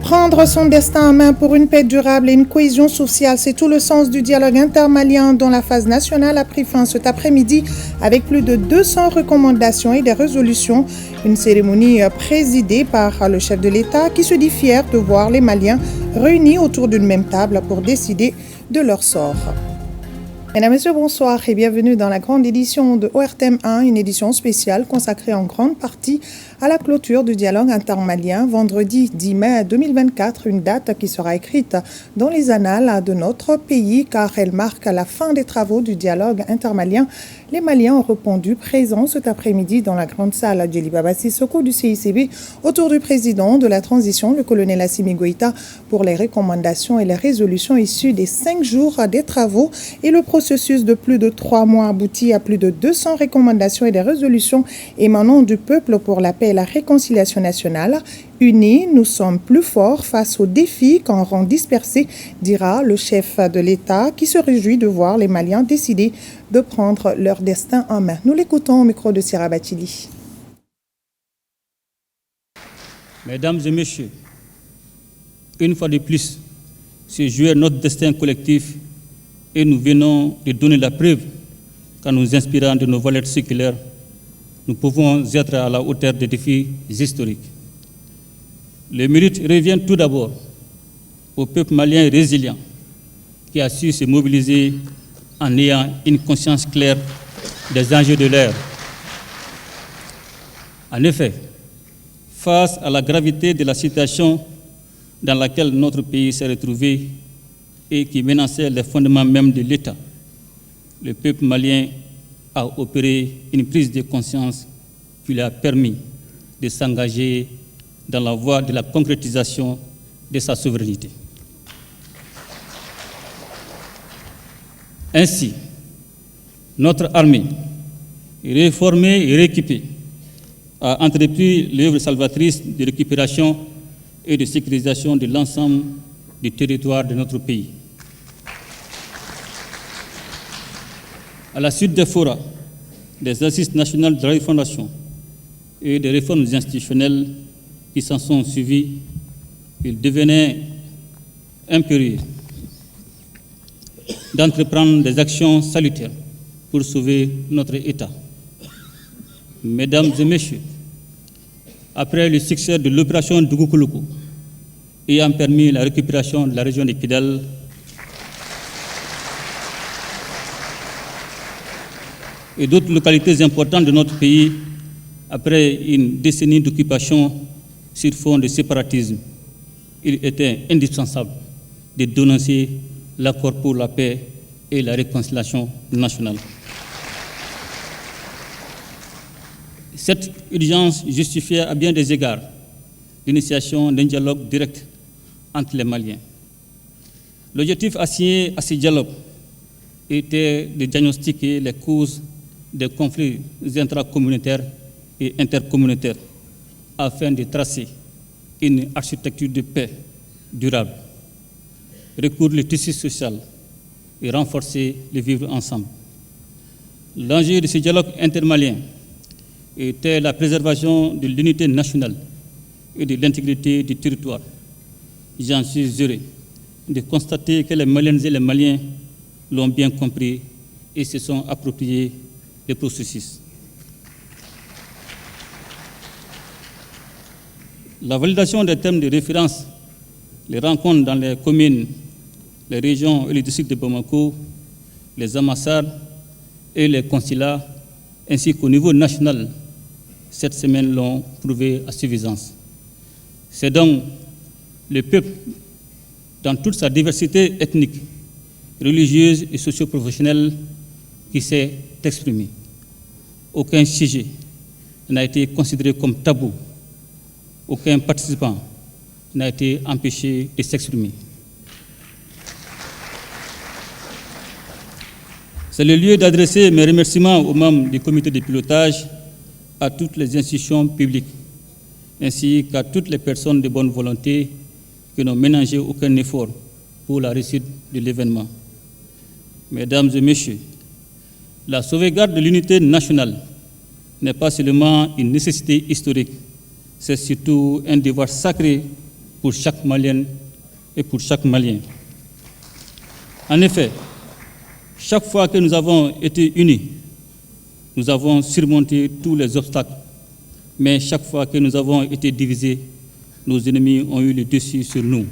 Prendre son destin en main pour une paix durable et une cohésion sociale, c'est tout le sens du dialogue intermalien dont la phase nationale a pris fin cet après-midi avec plus de 200 recommandations et des résolutions. Une cérémonie présidée par le chef de l'État qui se dit fier de voir les Maliens réunis autour d'une même table pour décider de leur sort. Mesdames et messieurs, bonsoir et bienvenue dans la grande édition de ORTM 1, une édition spéciale consacrée en grande partie à la clôture du dialogue intermalien vendredi 10 mai 2024, une date qui sera écrite dans les annales de notre pays car elle marque la fin des travaux du dialogue intermalien. Les Maliens ont répondu présents cet après-midi dans la grande salle Djeli Baba Sissoko du CICB autour du président de la transition, le colonel Assimi Goïta, pour les recommandations et les résolutions issues des 5 jours des travaux et le processus de plus de 3 mois aboutit à plus de 200 recommandations et des résolutions émanant du peuple pour la paix et la réconciliation nationale. Unis, nous sommes plus forts face aux défis qu'en rang dispersé, dira le chef de l'État qui se réjouit de voir les Maliens décider de prendre leur destin en main. Nous l'écoutons au micro de Sira Batili. Mesdames et messieurs, une fois de plus, c'est jouer notre destin collectif et nous venons de donner la preuve qu'en nous inspirant de nos valeurs séculaires, nous pouvons être à la hauteur des défis historiques. Le mérite revient tout d'abord au peuple malien résilient qui a su se mobiliser en ayant une conscience claire des enjeux de l'ère. En effet, face à la gravité de la situation dans laquelle notre pays s'est retrouvé et qui menaçait les fondements même de l'État, le peuple malien a opéré une prise de conscience qui lui a permis de s'engager dans la voie de la concrétisation de sa souveraineté. Ainsi, notre armée, réformée et rééquipée, a entrepris l'œuvre salvatrice de récupération et de sécurisation de l'ensemble du territoire de notre pays. À la suite des forats, des assises nationales de la refondation et des réformes institutionnelles qui s'en sont suivies, il devenait impérieux d'entreprendre des actions salutaires pour sauver notre État. Mesdames et messieurs, après le succès de l'opération Dougoukoulou, ayant permis la récupération de la région de Kidal, et d'autres localités importantes de notre pays, après une décennie d'occupation sur fond de séparatisme, il était indispensable de dénoncer l'accord pour la paix et la réconciliation nationale. Cette urgence justifiait à bien des égards l'initiation d'un dialogue direct entre les Maliens. L'objectif assigné à ce dialogue était de diagnostiquer les causes des conflits intracommunautaires et intercommunautaires afin de tracer une architecture de paix durable, recoudre le tissu social et renforcer le vivre ensemble. L'enjeu de ce dialogue intermalien était la préservation de l'unité nationale et de l'intégrité du territoire. J'en suis heureux de constater que les Maliennes et les Maliens l'ont bien compris et se sont appropriés le processus. La validation des thèmes de référence, les rencontres dans les communes, les régions et les districts de Bamako, les ambassades et les consulats, ainsi qu'au niveau national, cette semaine l'ont prouvé à suffisance. C'est donc le peuple, dans toute sa diversité ethnique, religieuse et socio-professionnelle, qui s'est exprimé. Aucun sujet n'a été considéré comme tabou. Aucun participant n'a été empêché de s'exprimer. C'est le lieu d'adresser mes remerciements aux membres du comité de pilotage, à toutes les institutions publiques, ainsi qu'à toutes les personnes de bonne volonté qui n'ont ménagé aucun effort pour la réussite de l'événement. Mesdames et messieurs, la sauvegarde de l'unité nationale n'est pas seulement une nécessité historique, c'est surtout un devoir sacré pour chaque Malienne et pour chaque Malien. En effet, chaque fois que nous avons été unis, nous avons surmonté tous les obstacles. Mais chaque fois que nous avons été divisés, nos ennemis ont eu le dessus sur nous.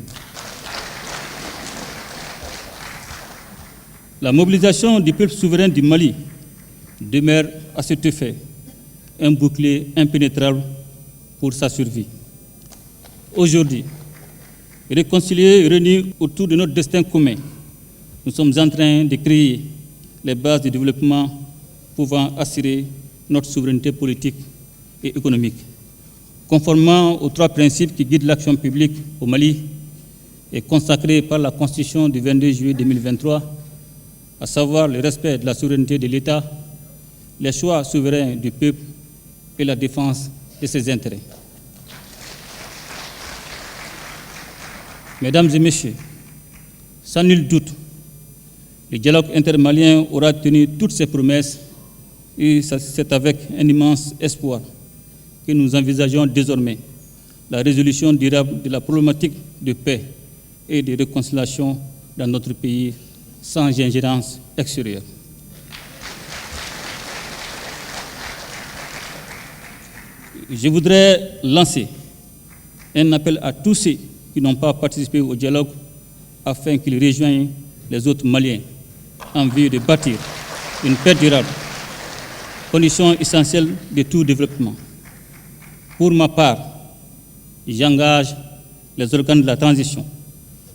La mobilisation du peuple souverain du Mali demeure à cet effet un bouclier impénétrable pour sa survie. Aujourd'hui, réconciliés et réunis autour de notre destin commun, nous sommes en train de créer les bases de développement pouvant assurer notre souveraineté politique et économique. Conformément aux 3 principes qui guident l'action publique au Mali et consacrés par la Constitution du 22 juillet 2023, à savoir le respect de la souveraineté de l'État, les choix souverains du peuple et la défense de ses intérêts. Mesdames et messieurs, sans nul doute, le dialogue intermalien aura tenu toutes ses promesses et c'est avec un immense espoir que nous envisageons désormais la résolution durable de la problématique de paix et de réconciliation dans notre pays sans ingérence extérieure. Je voudrais lancer un appel à tous ceux qui n'ont pas participé au dialogue afin qu'ils rejoignent les autres Maliens en vue de bâtir une paix durable, condition essentielle de tout développement. Pour ma part, j'engage les organes de la transition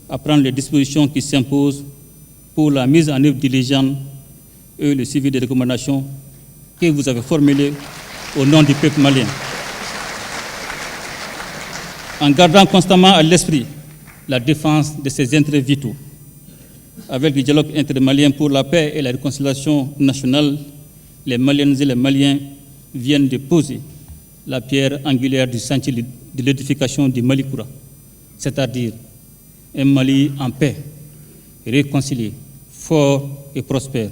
à prendre les dispositions qui s'imposent pour la mise en œuvre diligente et le suivi des recommandations que vous avez formulées au nom du peuple malien. En gardant constamment à l'esprit la défense de ses intérêts vitaux. Avec le dialogue intermalien pour la paix et la réconciliation nationale, les Maliennes et les Maliens viennent de poser la pierre angulaire du chantier de l'édification du Mali Koura, c'est-à-dire un Mali en paix, réconcilié, fort et prospère.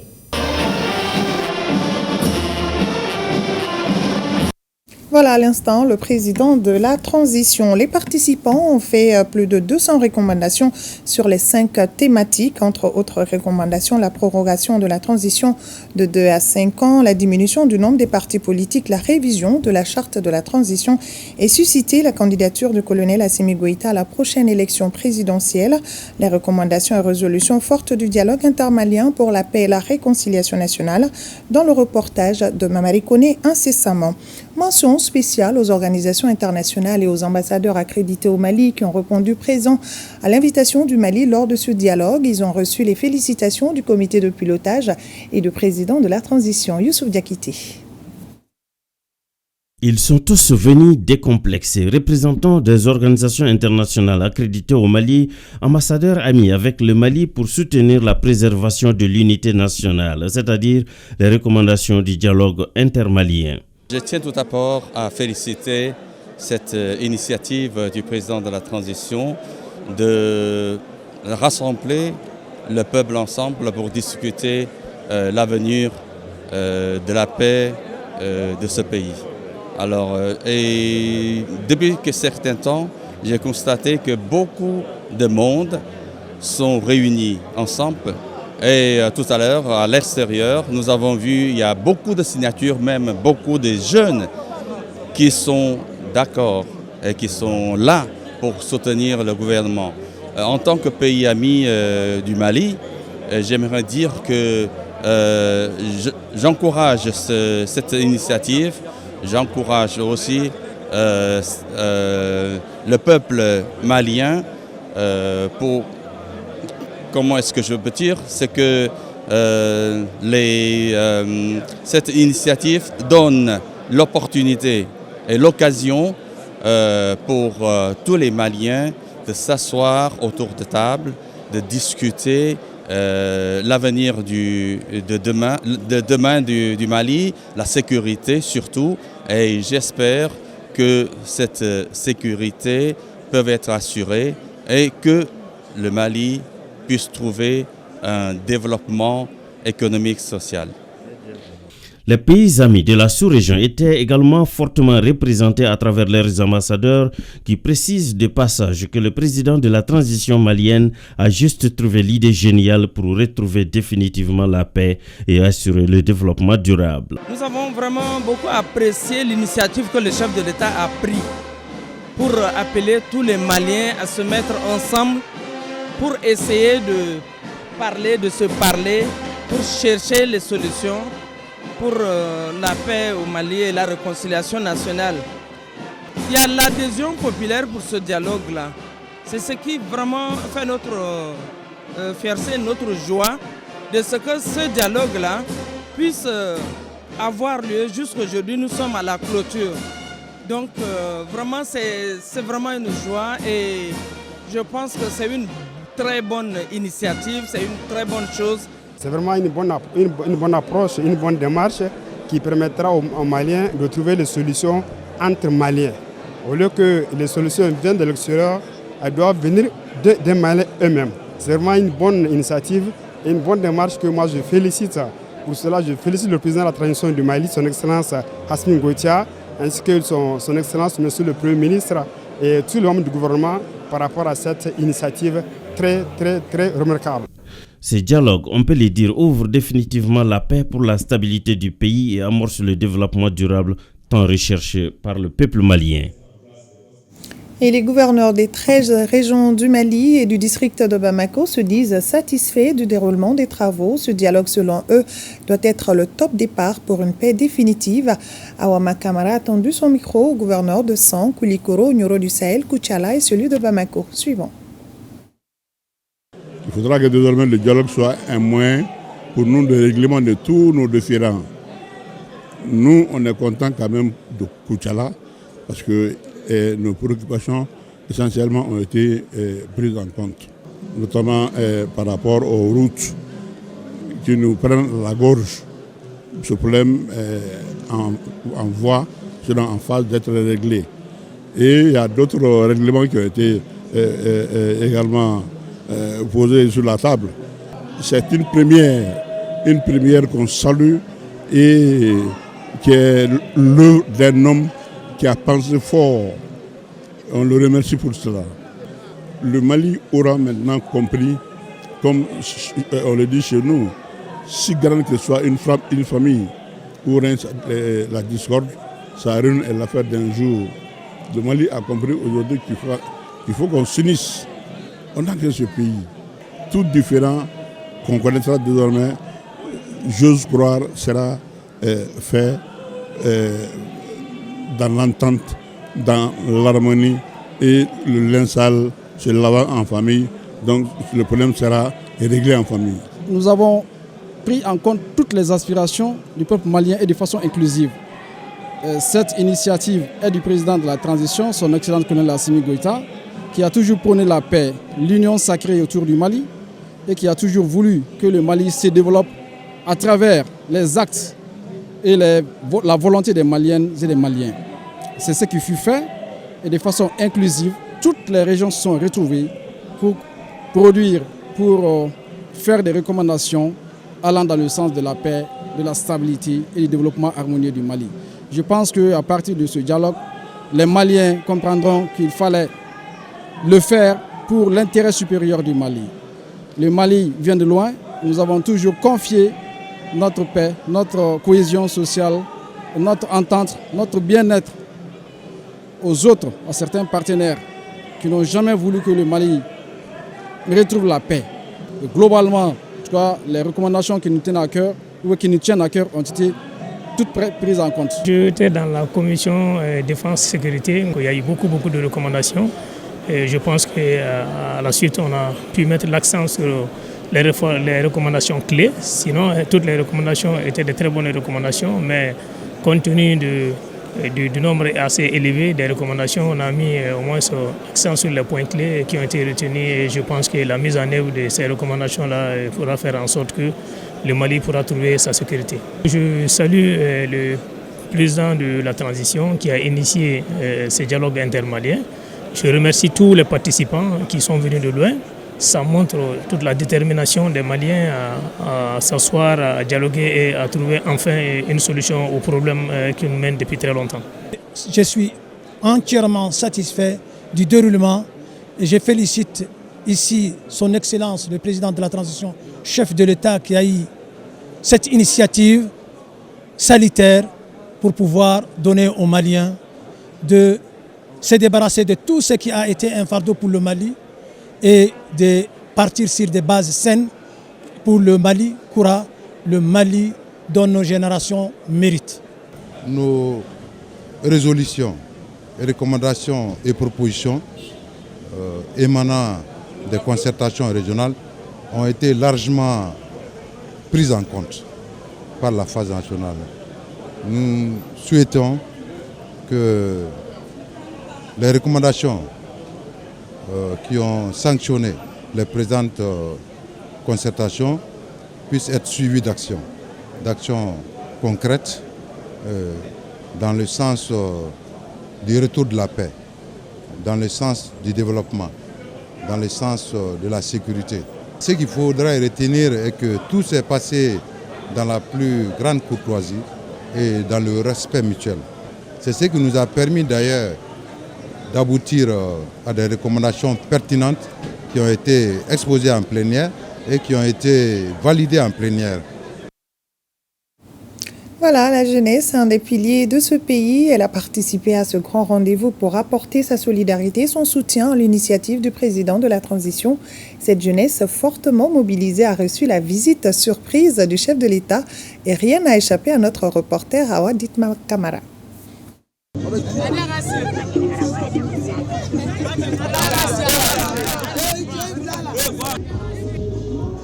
Voilà à l'instant le président de la transition. Les participants ont fait plus de 200 recommandations sur les 5 thématiques. Entre autres recommandations, la prorogation de la transition de 2 à 5 ans, la diminution du nombre des partis politiques, la révision de la charte de la transition et susciter la candidature du colonel Assimi Goïta à la prochaine élection présidentielle. Les recommandations et résolutions fortes du dialogue intermalien pour la paix et la réconciliation nationale dans le reportage de Mamadi Koné incessamment. Mention spéciale aux organisations internationales et aux ambassadeurs accrédités au Mali qui ont répondu présents à l'invitation du Mali lors de ce dialogue. Ils ont reçu les félicitations du comité de pilotage et du président de la transition, Youssouf Diakité. Ils sont tous venus décomplexés, représentants des organisations internationales accréditées au Mali, ambassadeurs amis avec le Mali pour soutenir la préservation de l'unité nationale, c'est-à-dire les recommandations du dialogue intermalien. Je tiens tout d'abord à féliciter cette initiative du président de la transition de rassembler le peuple ensemble pour discuter l'avenir de la paix de ce pays. Alors, et depuis que certain temps, j'ai constaté que beaucoup de monde sont réunis ensemble. Et tout à l'heure, à l'extérieur, nous avons vu, il y a beaucoup de signatures, même beaucoup de jeunes qui sont d'accord et qui sont là pour soutenir le gouvernement. En tant que pays ami du Mali, j'aimerais dire que j'encourage cette initiative, j'encourage aussi le peuple malien pour... Comment est-ce que je peux dire? C'est que cette initiative donne l'opportunité et l'occasion pour tous les Maliens de s'asseoir autour de table, de discuter l'avenir de demain du Mali, la sécurité surtout. Et j'espère que cette sécurité peut être assurée et que le Mali puisse trouver un développement économique, social. Les pays amis de la sous-région étaient également fortement représentés à travers leurs ambassadeurs qui précisent de passage que le président de la transition malienne a juste trouvé l'idée géniale pour retrouver définitivement la paix et assurer le développement durable. Nous avons vraiment beaucoup apprécié l'initiative que le chef de l'État a prise pour appeler tous les Maliens à se mettre ensemble pour essayer de se parler, pour chercher les solutions pour la paix au Mali et la réconciliation nationale. Il y a l'adhésion populaire pour ce dialogue-là. C'est ce qui vraiment fait notre fierté, notre joie, de ce que ce dialogue-là puisse avoir lieu. Jusqu'aujourd'hui, nous sommes à la clôture. Donc vraiment, c'est vraiment une joie et je pense que c'est une très bonne initiative, c'est une très bonne chose. C'est vraiment une bonne approche, une bonne démarche qui permettra aux Maliens de trouver les solutions entre Maliens. Au lieu que les solutions viennent de l'extérieur, elles doivent venir des Maliens eux-mêmes. C'est vraiment une bonne initiative et une bonne démarche que moi je félicite. Pour cela, je félicite le président de la transition du Mali, son Excellence Assimi Goïta, ainsi que son Excellence Monsieur le Premier ministre et tous les membres du gouvernement par rapport à cette initiative très remarquable. Ces dialogues, on peut le dire, ouvrent définitivement la paix pour la stabilité du pays et amorcent le développement durable tant recherché par le peuple malien. Et les gouverneurs des 13 régions du Mali et du district de Bamako se disent satisfaits du déroulement des travaux. Ce dialogue, selon eux, doit être le top départ pour une paix définitive. Awama Kamara a tendu son micro au gouverneur de San, Koulikoro, Nioro du Sahel, Koutiala et celui de Bamako. Suivant. Il faudra que désormais le dialogue soit un moyen pour nous de règlement de tous nos différends. Nous, on est contents quand même de Koutiala parce que nos préoccupations essentiellement ont été prises en compte, notamment par rapport aux routes qui nous prennent la gorge. Ce problème en voie sera en phase d'être réglé. Et il y a d'autres règlements qui ont été également posés sur la table. C'est une première qu'on salue et qui est l'œuvre d'un homme qui a pensé fort. On le remercie pour cela. Le Mali aura maintenant compris, comme on le dit chez nous, si grande que soit une famille où règne la discorde, ça règne l'affaire d'un jour. Le Mali a compris aujourd'hui qu'il faut qu'on s'unisse. On a créé ce pays. Tout différent qu'on connaîtra désormais, j'ose croire, sera fait dans l'entente, dans l'harmonie et le linge sale se lavant en famille. Donc le problème sera réglé en famille. Nous avons pris en compte toutes les aspirations du peuple malien et de façon inclusive. Cette initiative est du président de la transition, son Excellence colonel Assimi Goïta, qui a toujours prôné la paix, l'union sacrée autour du Mali et qui a toujours voulu que le Mali se développe à travers les actes et la volonté des Maliennes et des Maliens. C'est ce qui fut fait et de façon inclusive, toutes les régions se sont retrouvées pour produire, pour faire des recommandations allant dans le sens de la paix, de la stabilité et du développement harmonieux du Mali. Je pense qu'à partir de ce dialogue, les Maliens comprendront qu'il fallait le faire pour l'intérêt supérieur du Mali. Le Mali vient de loin, nous avons toujours confié notre paix, notre cohésion sociale, notre entente, notre bien-être aux autres, à certains partenaires qui n'ont jamais voulu que le Mali retrouve la paix. Et globalement, en tout cas, les recommandations qui nous tiennent à cœur ont été toutes prises en compte. J'étais dans la commission défense-sécurité, il y a eu beaucoup de recommandations. Et je pense qu'à la suite, on a pu mettre l'accent sur les recommandations clés. Sinon, toutes les recommandations étaient de très bonnes recommandations, mais compte tenu du nombre assez élevé des recommandations, on a mis au moins l'accent sur les points clés qui ont été retenus. Et je pense que la mise en œuvre de ces recommandations-là pourra faire en sorte que le Mali pourra trouver sa sécurité. Je salue le président de la transition qui a initié ce dialogue intermalien. Je remercie tous les participants qui sont venus de loin Ça montre toute la détermination des Maliens à s'asseoir, à dialoguer et à trouver enfin une solution aux problèmes qui nous mènent depuis très longtemps. Je suis entièrement satisfait du déroulement et je félicite ici son Excellence, le président de la transition, chef de l'État, qui a eu cette initiative salutaire pour pouvoir donner aux Maliens de se débarrasser de tout ce qui a été un fardeau pour le Mali et de partir sur des bases saines pour le Mali Koura, le Mali dont nos générations méritent. Nos résolutions, recommandations et propositions émanant des concertations régionales ont été largement prises en compte par la phase nationale. Nous souhaitons que les recommandations qui ont sanctionné les présentes concertations puissent être suivies d'actions concrètes dans le sens du retour de la paix, dans le sens du développement, dans le sens de la sécurité. Ce qu'il faudra retenir est que tout s'est passé dans la plus grande courtoisie et dans le respect mutuel. C'est ce qui nous a permis d'ailleurs d'aboutir à des recommandations pertinentes qui ont été exposées en plénière et qui ont été validées en plénière. Voilà, la jeunesse, un des piliers de ce pays. Elle a participé à ce grand rendez-vous pour apporter sa solidarité et son soutien à l'initiative du président de la transition. Cette jeunesse fortement mobilisée a reçu la visite surprise du chef de l'État et rien n'a échappé à notre reporter Hawa Ditma Kamara.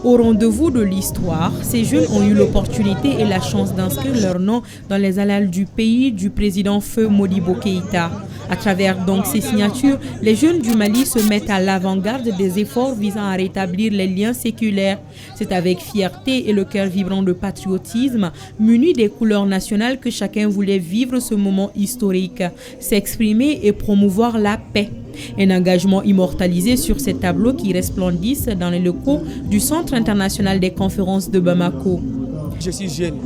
Au rendez-vous de l'histoire, ces jeunes ont eu l'opportunité et la chance d'inscrire leur nom dans les annales du pays du président Feu Modibo Keïta. À travers donc ces signatures, les jeunes du Mali se mettent à l'avant-garde des efforts visant à rétablir les liens séculaires. C'est avec fierté et le cœur vibrant de patriotisme, muni des couleurs nationales, que chacun voulait vivre ce moment historique, s'exprimer et promouvoir la paix. Un engagement immortalisé sur ces tableaux qui resplendissent dans les locaux du Centre international des conférences de Bamako. Je suis jeune,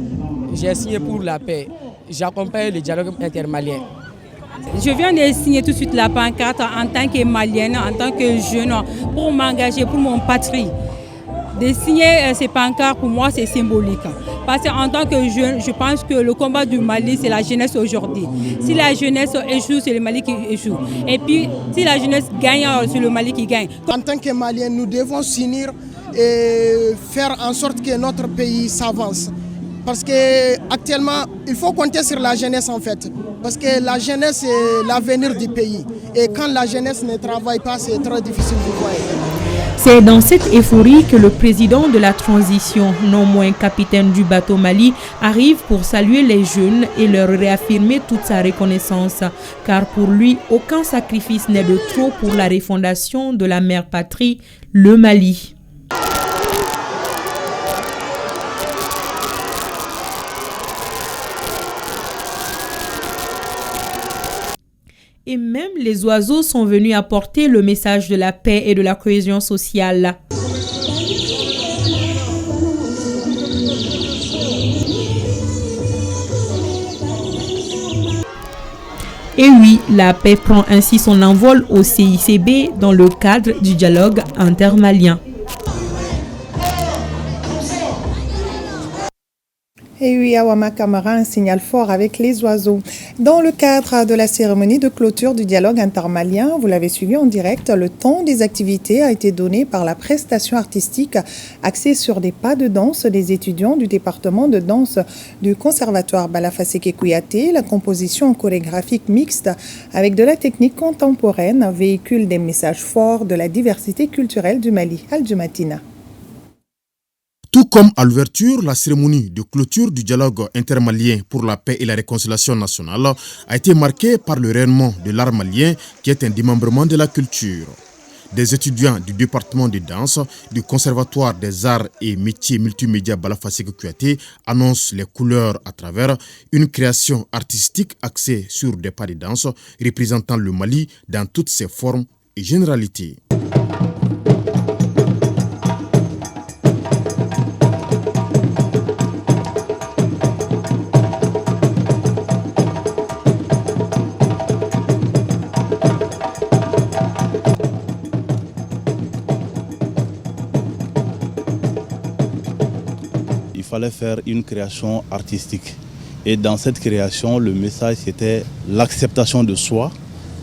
j'ai signé pour la paix, j'accompagne le dialogue intermalien. Je viens de signer tout de suite la pancarte en tant que malienne, en tant que jeune, pour m'engager pour mon patrie. De signer ces pancartes, pour moi, c'est symbolique. Parce qu'en tant que jeune, je pense que le combat du Mali, c'est la jeunesse aujourd'hui. Si la jeunesse échoue, c'est le Mali qui échoue. Et puis, si la jeunesse gagne, c'est le Mali qui gagne. En tant que Maliens, nous devons s'unir et faire en sorte que notre pays s'avance. Parce qu'actuellement, il faut compter sur la jeunesse en fait. Parce que la jeunesse, c'est l'avenir du pays. Et quand la jeunesse ne travaille pas, c'est très difficile, vous voyez. C'est dans cette euphorie que le président de la transition, non moins capitaine du bateau Mali, arrive pour saluer les jeunes et leur réaffirmer toute sa reconnaissance. Car pour lui, aucun sacrifice n'est de trop pour la refondation de la mère patrie, le Mali. Et même les oiseaux sont venus apporter le message de la paix et de la cohésion sociale. Et oui, la paix prend ainsi son envol au CICB dans le cadre du dialogue intermalien. Et oui, Awama Kamara, un signal fort avec les oiseaux. Dans le cadre de la cérémonie de clôture du dialogue intermalien, vous l'avez suivi en direct, le temps des activités a été donné par la prestation artistique axée sur des pas de danse des étudiants du département de danse du conservatoire Balafaseke Kouyaté. La composition chorégraphique mixte avec de la technique contemporaine véhicule des messages forts de la diversité culturelle du Mali. Al-Jumatina. Tout comme à l'ouverture, la cérémonie de clôture du dialogue intermalien pour la paix et la réconciliation nationale a été marquée par le rayonnement de l'art malien qui est un démembrement de la culture. Des étudiants du département de danse du Conservatoire des arts et métiers multimédia Balafaseke Kouyaté annoncent les couleurs à travers une création artistique axée sur des pas de danse représentant le Mali dans toutes ses formes et généralités. fallait faire une création artistique. Et dans cette création, le message c'était l'acceptation de soi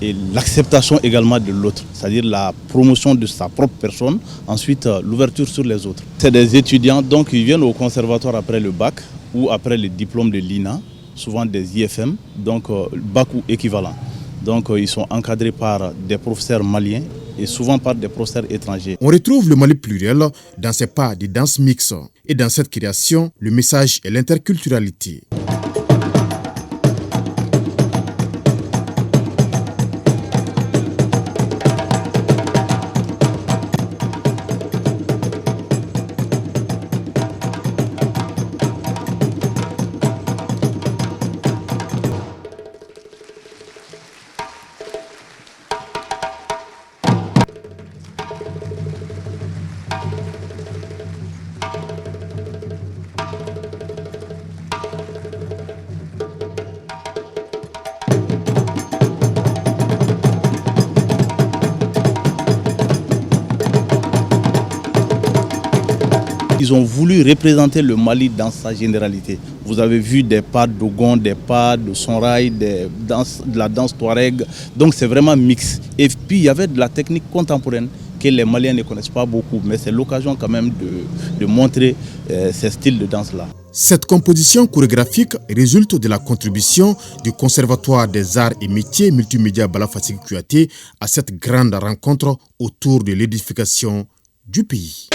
et l'acceptation également de l'autre, c'est-à-dire la promotion de sa propre personne, ensuite l'ouverture sur les autres. C'est des étudiants donc qui viennent au conservatoire après le bac ou après le diplôme de l'INA, souvent des IFM, donc bac ou équivalent. Donc ils sont encadrés par des professeurs maliens et souvent par des professeurs étrangers. On retrouve le Mali pluriel dans ses pas de danse mixte. Et dans cette création, le message est l'interculturalité. Ils ont voulu représenter le Mali dans sa généralité. Vous avez vu des pas de Dogon, des pas de Sonraï, de la danse Touareg. Donc c'est vraiment mix. Et puis il y avait de la technique contemporaine que les Maliens ne connaissent pas beaucoup. Mais c'est l'occasion quand même de montrer ces styles de danse-là. Cette composition chorégraphique résulte de la contribution du Conservatoire des Arts et Métiers Multimédia Balafassi Kouyaté à cette grande rencontre autour de l'édification du pays.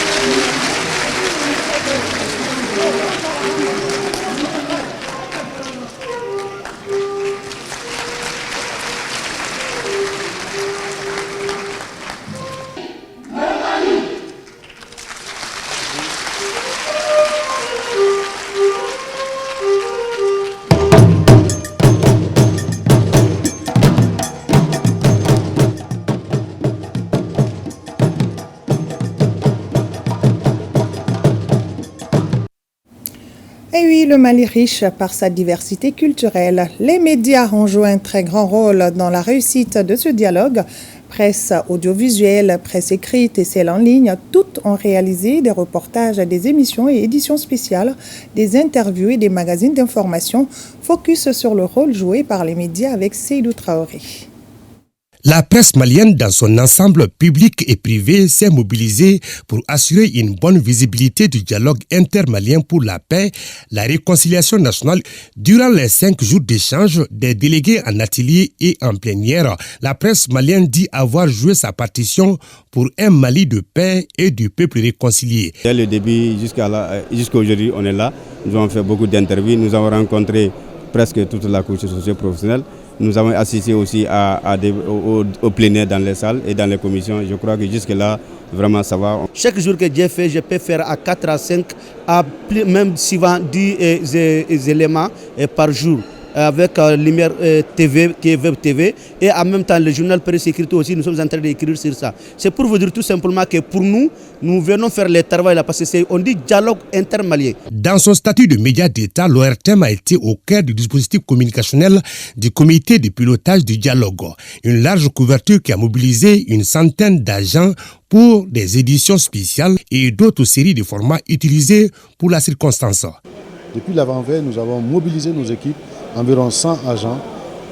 Et oui, le Mali riche par sa diversité culturelle. Les médias ont joué un très grand rôle dans la réussite de ce dialogue. Presse audiovisuelle, presse écrite et celle en ligne, toutes ont réalisé des reportages, des émissions et éditions spéciales, des interviews et des magazines d'information. Focus sur le rôle joué par les médias avec Seydou Traoré. La presse malienne dans son ensemble public et privé s'est mobilisée pour assurer une bonne visibilité du dialogue intermalien pour la paix, la réconciliation nationale. Durant les 5 jours d'échange, des délégués en atelier et en plénière, la presse malienne dit avoir joué sa partition pour un Mali de paix et du peuple réconcilié. Dès le début jusqu'à aujourd'hui, on est là. Nous avons fait beaucoup d'interviews, nous avons rencontré presque toute la couche socio-professionnelle. Nous avons assisté aussi au plénière dans les salles et dans les commissions. Je crois que jusque-là, vraiment ça va. Chaque jour que Dieu fait, je peux faire à 4 à 5, même souvent 10 éléments par jour. Avec Lumière TV, qui est Web TV, et en même temps le journal presse écrite aussi, nous sommes en train d'écrire sur ça. C'est pour vous dire tout simplement que pour nous, nous venons faire le travail là, parce que on dit dialogue intermalien. Dans son statut de média d'État, l'ORTM a été au cœur du dispositif communicationnel du comité de pilotage du dialogue. Une large couverture qui a mobilisé une centaine d'agents pour des éditions spéciales et d'autres séries de formats utilisés pour la circonstance. Depuis l'avant-veille, nous avons mobilisé nos équipes, environ 100 agents,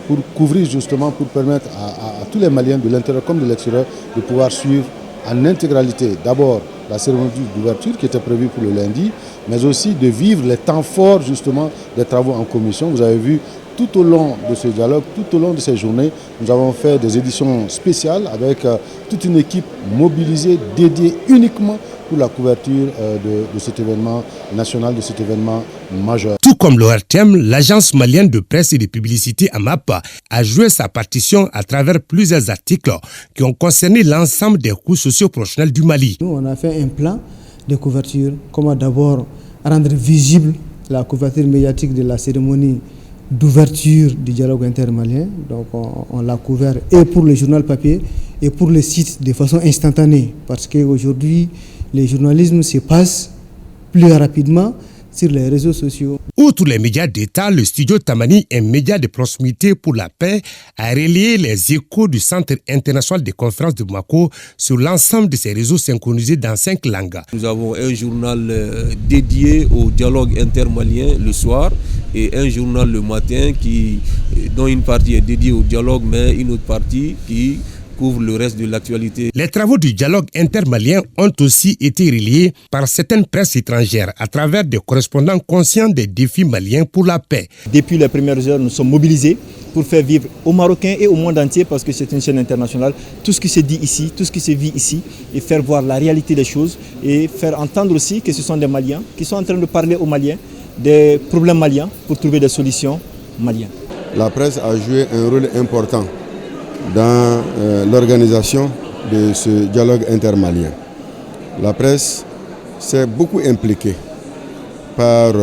pour couvrir justement, pour permettre à tous les Maliens de l'intérieur comme de l'extérieur de pouvoir suivre en intégralité d'abord la cérémonie d'ouverture qui était prévue pour le lundi, mais aussi de vivre les temps forts justement des travaux en commission. Vous avez vu tout au long de ce dialogue, tout au long de ces journées, nous avons fait des éditions spéciales avec toute une équipe mobilisée, dédiée uniquement pour la couverture de cet événement national, de cet événement majeur. Tout comme l'ORTM, l'agence malienne de presse et de publicité AMAP a joué sa partition à travers plusieurs articles qui ont concerné l'ensemble des couches socio-professionnelles du Mali. Nous, on a fait un plan de couverture, comment d'abord rendre visible la couverture médiatique de la cérémonie d'ouverture du dialogue intermalien. Donc on l'a couvert et pour le journal papier et pour le site de façon instantanée, parce qu'aujourd'hui, le journalisme se passe plus rapidement. sur les réseaux sociaux. Outre les médias d'État, le studio Tamani, un média de proximité pour la paix, a relayé les échos du Centre international des conférences de Bamako sur l'ensemble de ses réseaux synchronisés dans 5 langues. Nous avons un journal dédié au dialogue intermalien le soir et un journal le matin dont une partie est dédiée au dialogue mais une autre partie qui couvre le reste de l'actualité. Les travaux du dialogue intermalien ont aussi été relayés par certaines presses étrangères à travers des correspondants conscients des défis maliens pour la paix. Depuis les premières heures, nous sommes mobilisés pour faire vivre aux Marocains et au monde entier, parce que c'est une chaîne internationale, tout ce qui se dit ici, tout ce qui se vit ici, et faire voir la réalité des choses et faire entendre aussi que ce sont des Maliens qui sont en train de parler aux Maliens des problèmes maliens pour trouver des solutions maliennes. La presse a joué un rôle important dans l'organisation de ce dialogue intermalien. La presse s'est beaucoup impliquée par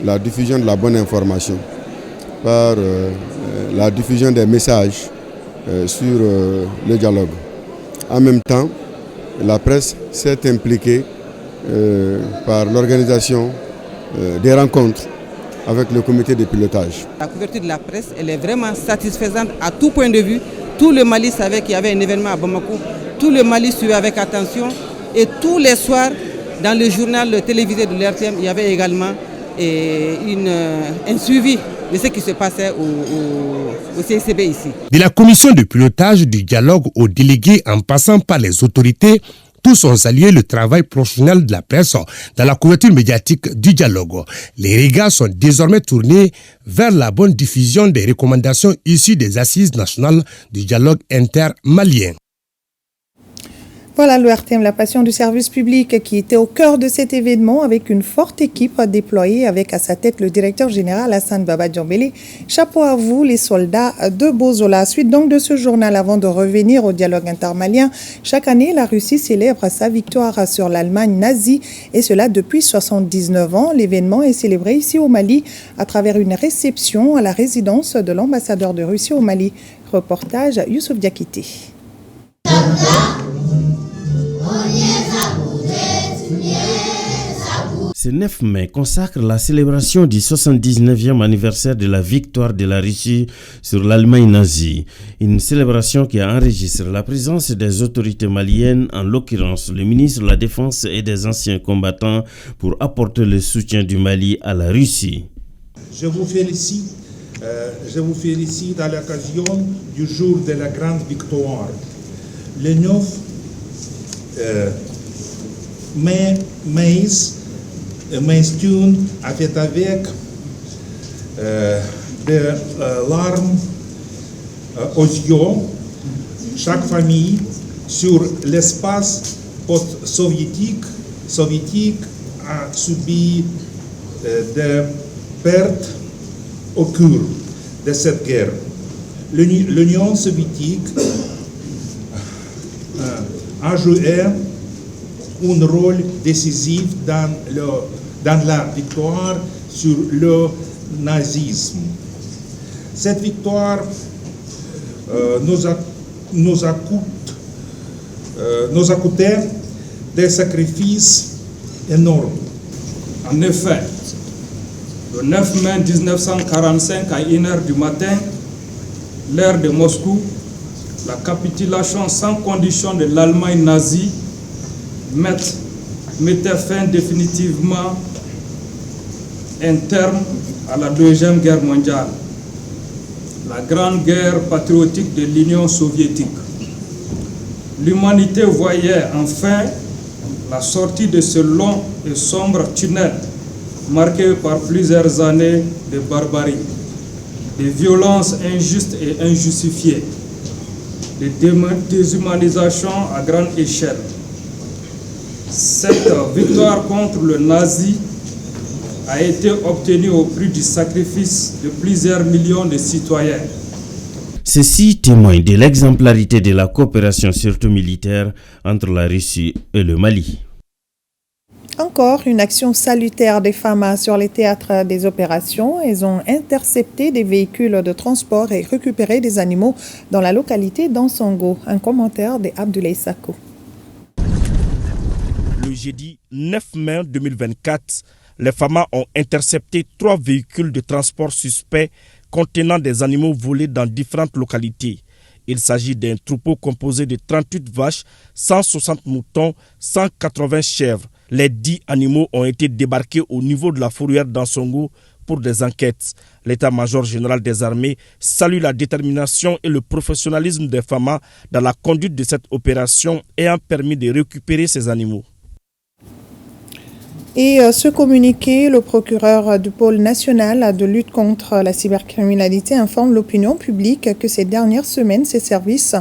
la diffusion de la bonne information, par la diffusion des messages sur le dialogue. En même temps, la presse s'est impliquée par l'organisation des rencontres avec le comité de pilotage. La couverture de la presse, elle est vraiment satisfaisante à tout point de vue. Tout le Mali savait qu'il y avait un événement à Bamako. Tout le Mali suivait avec attention. Et tous les soirs, dans le journal télévisé de l'RTM, il y avait également un suivi de ce qui se passait au CICB ici. De la commission de pilotage du dialogue aux délégués en passant par les autorités, tous ont salué le travail professionnel de la presse dans la couverture médiatique du dialogue. Les regards sont désormais tournés vers la bonne diffusion des recommandations issues des assises nationales du dialogue intermalien. Voilà le RTM, la passion du service public qui était au cœur de cet événement avec une forte équipe déployée avec à sa tête le directeur général Hassan Baba Djambélé. Chapeau à vous les soldats de Bozola. Suite donc de ce journal avant de revenir au dialogue intermalien. Chaque année, la Russie célèbre sa victoire sur l'Allemagne nazie et cela depuis 79 ans. L'événement est célébré ici au Mali à travers une réception à la résidence de l'ambassadeur de Russie au Mali. Reportage Youssouf Diakité. Ce 9 mai consacre la célébration du 79e anniversaire de la victoire de la Russie sur l'Allemagne nazie. Une célébration qui enregistre la présence des autorités maliennes, en l'occurrence le ministre de la Défense et des anciens combattants, pour apporter le soutien du Mali à la Russie. Je vous félicite à l'occasion du jour de la grande victoire. Le 9 mai, Maïstoun a fait avec des larmes aux yeux chaque famille sur l'espace post-soviétique a subi des pertes au cours de cette guerre. L'Union soviétique a joué un rôle décisif dans la victoire sur le nazisme. Cette victoire nous a coûté des sacrifices énormes. En effet, le 9 mai 1945 à 1h du matin, l'heure de Moscou, la capitulation sans condition de l'Allemagne nazie mettait fin définitivement un terme à la Deuxième Guerre mondiale, la grande guerre patriotique de l'Union soviétique. L'humanité voyait enfin la sortie de ce long et sombre tunnel marqué par plusieurs années de barbarie, de violences injustes et injustifiées, de déshumanisation à grande échelle. Cette victoire contre le nazi a été obtenue au prix du sacrifice de plusieurs millions de citoyens. Ceci témoigne de l'exemplarité de la coopération surtout militaire entre la Russie et le Mali. Encore une action salutaire des femmes sur les théâtres des opérations. Elles ont intercepté des véhicules de transport et récupéré des animaux dans la localité d'Ansongo. Un commentaire de Abdoulaye Sako. Le jeudi 9 mai 2024, Les FAMA ont intercepté 3 véhicules de transport suspects contenant des animaux volés dans différentes localités. Il s'agit d'un troupeau composé de 38 vaches, 160 moutons, 180 chèvres. Les 10 animaux ont été débarqués au niveau de la fourrière d'Ansongo pour des enquêtes. L'état-major général des armées salue la détermination et le professionnalisme des FAMA dans la conduite de cette opération ayant permis de récupérer ces animaux. Et ce communiqué, le procureur du pôle national de lutte contre la cybercriminalité informe l'opinion publique que ces dernières semaines, ses services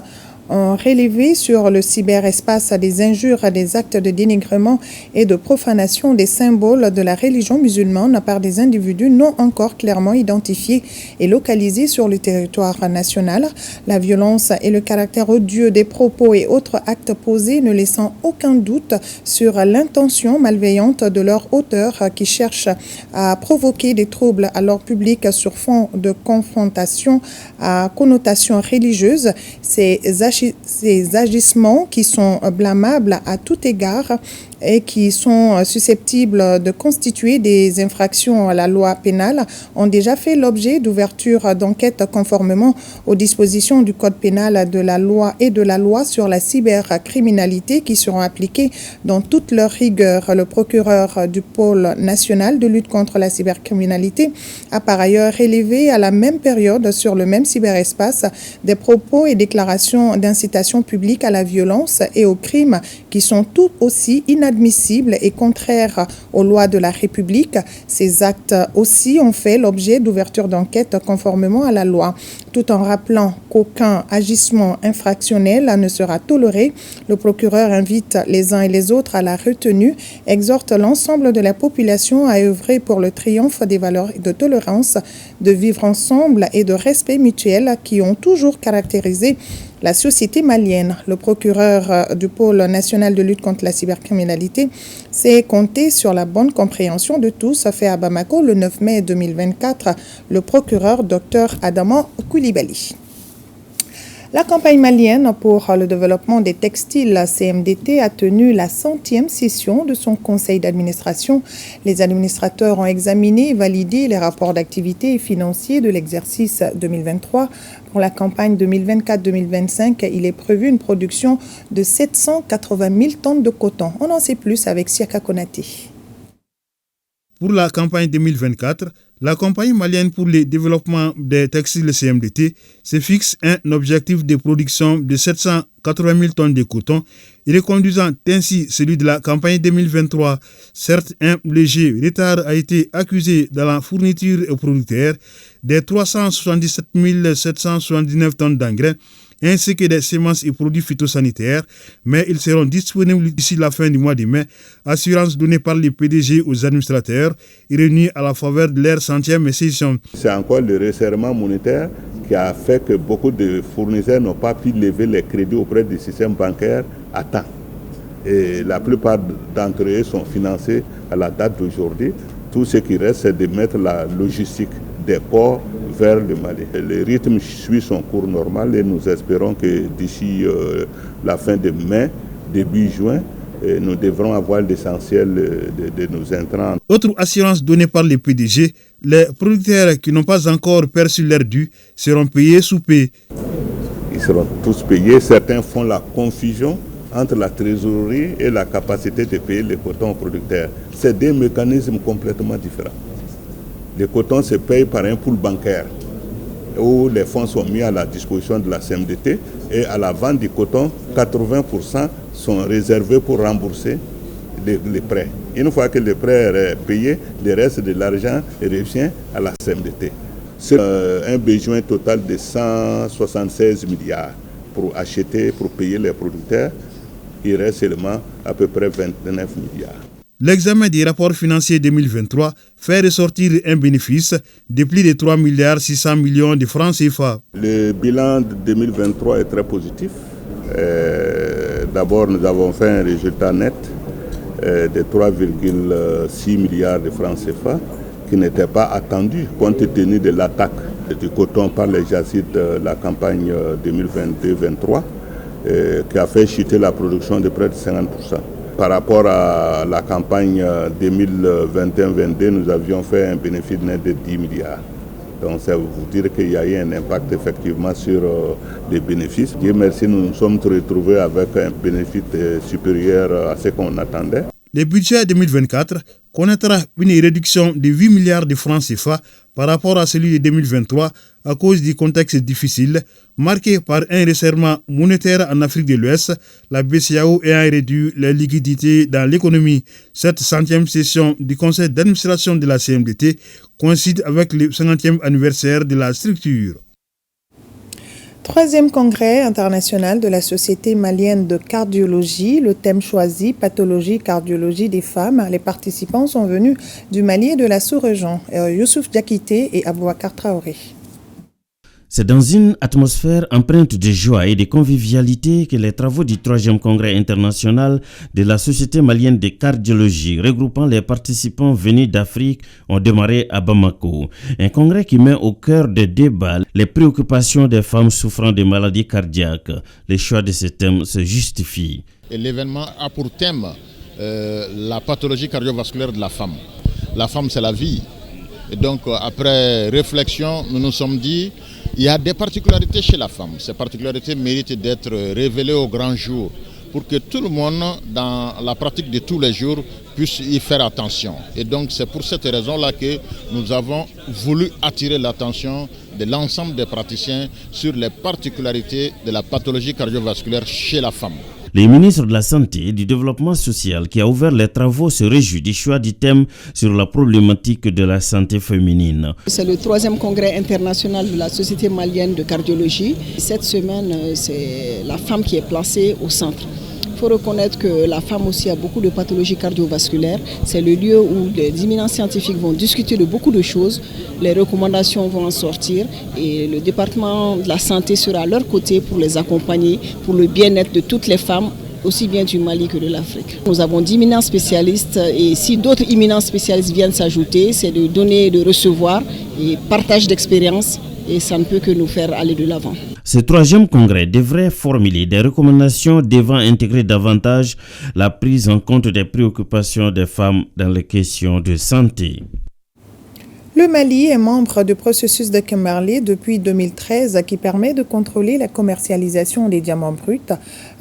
ont relevé sur le cyberespace des injures, des actes de dénigrement et de profanation des symboles de la religion musulmane par des individus non encore clairement identifiés et localisés sur le territoire national. La violence et le caractère odieux des propos et autres actes posés ne laissant aucun doute sur l'intention malveillante de leurs auteurs qui cherchent à provoquer des troubles à l'ordre public sur fond de confrontation à connotation religieuse. Ces agissements qui sont blâmables à tout égard et qui sont susceptibles de constituer des infractions à la loi pénale ont déjà fait l'objet d'ouverture d'enquête conformément aux dispositions du Code pénal de la loi et de la loi sur la cybercriminalité qui seront appliquées dans toute leur rigueur. Le procureur du pôle national de lutte contre la cybercriminalité a par ailleurs relevé à la même période sur le même cyberespace des propos et déclarations d'incitation publique à la violence et au crime qui sont tout aussi inadmissibles et contraires aux lois de la République. Ces actes aussi ont fait l'objet d'ouverture d'enquête conformément à la loi. Tout en rappelant qu'aucun agissement infractionnel ne sera toléré, le procureur invite les uns et les autres à la retenue, exhorte l'ensemble de la population à œuvrer pour le triomphe des valeurs de tolérance, de vivre ensemble et de respect mutuel qui ont toujours caractérisé la société malienne. Le procureur du pôle national de lutte contre la cybercriminalité s'est compté sur la bonne compréhension de tous, fait à Bamako le 9 mai 2024, le procureur Dr Adama Koulibaly. La campagne malienne pour le développement des textiles CMDT a tenu la 100e session de son conseil d'administration. Les administrateurs ont examiné et validé les rapports d'activité et financiers de l'exercice 2023. Pour la campagne 2024-2025, il est prévu une production de 780 000 tonnes de coton. On en sait plus avec Siaka Konaté. Pour la campagne 2024, la compagnie malienne pour le développement des textiles CMDT se fixe un objectif de production de 780 000 tonnes de coton, reconduisant ainsi celui de la campagne 2023. Certes, un léger retard a été accusé dans la fourniture aux producteurs des 377 779 tonnes d'engrais, ainsi que des semences et produits phytosanitaires, mais ils seront disponibles d'ici la fin du mois de mai, assurance donnée par le PDG aux administrateurs et réunis à la faveur de leur 100e session. C'est encore le resserrement monétaire qui a fait que beaucoup de fournisseurs n'ont pas pu lever les crédits auprès du système bancaire à temps. Et la plupart d'entre eux sont financés à la date d'aujourd'hui. Tout ce qui reste, c'est de mettre la logistique des ports vers le Mali. Le rythme suit son cours normal et nous espérons que d'ici la fin de mai, début juin, nous devrons avoir l'essentiel de nos intrants. Autre assurance donnée par les PDG, les producteurs qui n'ont pas encore perçu leur dû seront payés sous peu. Ils seront tous payés. Certains font la confusion entre la trésorerie et la capacité de payer les cotons aux producteurs. C'est des mécanismes complètement différents. Le coton se paye par un pool bancaire où les fonds sont mis à la disposition de la CMDT et à la vente du coton, 80% sont réservés pour rembourser les prêts. Une fois que le prêt est payé, le reste de l'argent revient à la CMDT. C'est un besoin total de 176 milliards pour acheter, pour payer les producteurs. Il reste seulement à peu près 29 milliards. L'examen des rapports financiers 2023 fait ressortir un bénéfice de plus de 3 milliards 600 millions de francs CFA. Le bilan de 2023 est très positif. D'abord, nous avons fait un résultat net de 3,6 milliards de francs CFA qui n'était pas attendu compte tenu de l'attaque du coton par les jazides de la campagne 2022-2023 qui a fait chuter la production de près de 50%. Par rapport à la campagne 2021-22, nous avions fait un bénéfice net de 10 milliards. Donc ça veut dire qu'il y a eu un impact effectivement sur les bénéfices. Dieu merci, nous nous sommes retrouvés avec un bénéfice supérieur à ce qu'on attendait. Le budget 2024 connaîtra une réduction de 8 milliards de francs CFA par rapport à celui de 2023 à cause du contexte difficile marqué par un resserrement monétaire en Afrique de l'Ouest, la BCEAO ayant réduit les liquidités dans l'économie. Cette 100e session du conseil d'administration de la CMDT coïncide avec le 50e anniversaire de la structure. Troisième congrès international de la Société malienne de cardiologie. Le thème choisi, pathologie, cardiologie des femmes. Les participants sont venus du Mali et de la sous-région. Youssouf Diakité et Abouakar Traoré. C'est dans une atmosphère empreinte de joie et de convivialité que les travaux du 3e congrès international de la Société malienne de cardiologie, regroupant les participants venus d'Afrique, ont démarré à Bamako. Un congrès qui met au cœur des débats les préoccupations des femmes souffrant de maladies cardiaques. Le choix de ce thème se justifie. Et l'événement a pour thème la pathologie cardiovasculaire de la femme. La femme, c'est la vie. Et donc, après réflexion, nous nous sommes dit il y a des particularités chez la femme. Ces particularités méritent d'être révélées au grand jour pour que tout le monde, dans la pratique de tous les jours, puisse y faire attention. Et donc c'est pour cette raison-là que nous avons voulu attirer l'attention de l'ensemble des praticiens sur les particularités de la pathologie cardiovasculaire chez la femme. Le ministre de la Santé et du Développement social qui a ouvert les travaux se réjouit du choix du thème sur la problématique de la santé féminine. C'est le 3e congrès international de la Société malienne de cardiologie. Cette semaine, c'est la femme qui est placée au centre. Il faut reconnaître que la femme aussi a beaucoup de pathologies cardiovasculaires. C'est le lieu où les éminents scientifiques vont discuter de beaucoup de choses. Les recommandations vont en sortir et le département de la santé sera à leur côté pour les accompagner, pour le bien-être de toutes les femmes, aussi bien du Mali que de l'Afrique. Nous avons d'éminents spécialistes et si d'autres éminents spécialistes viennent s'ajouter, c'est de donner, de recevoir et partage d'expérience. Et ça ne peut que nous faire aller de l'avant. Ce 3e congrès devrait formuler des recommandations devant intégrer davantage la prise en compte des préoccupations des femmes dans les questions de santé. Le Mali est membre du processus de Kimberley depuis 2013 qui permet de contrôler la commercialisation des diamants bruts.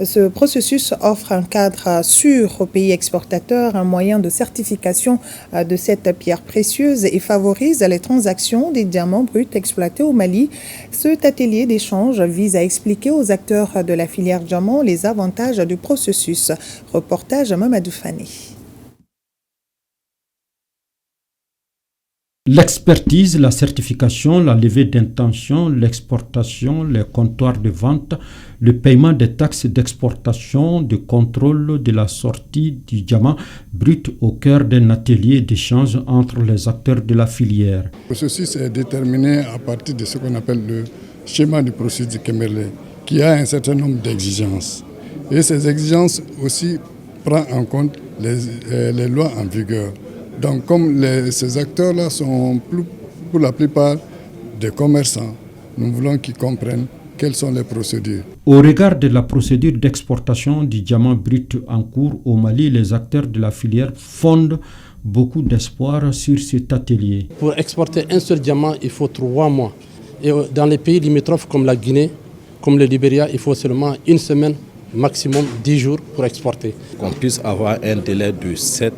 Ce processus offre un cadre sûr aux pays exportateurs, un moyen de certification de cette pierre précieuse et favorise les transactions des diamants bruts exploités au Mali. Cet atelier d'échange vise à expliquer aux acteurs de la filière diamant les avantages du processus. Reportage Mamadou Fani. L'expertise, la certification, la levée d'intention, l'exportation, les comptoirs de vente, le paiement des taxes d'exportation, de contrôle de la sortie du diamant brut au cœur d'un atelier d'échange entre les acteurs de la filière. Le processus est déterminé à partir de ce qu'on appelle le schéma du processus de Kimberley, qui a un certain nombre d'exigences. Et ces exigences aussi prennent en compte les lois en vigueur. Donc comme ces acteurs-là sont pour la plupart des commerçants, nous voulons qu'ils comprennent quelles sont les procédures. Au regard de la procédure d'exportation du diamant brut en cours au Mali, les acteurs de la filière fondent beaucoup d'espoir sur cet atelier. Pour exporter un seul diamant, il faut 3 mois. Et dans les pays limitrophes comme la Guinée, comme le Libéria, il faut seulement 1 semaine, maximum 10 jours pour exporter. Qu'on puisse avoir un délai de 7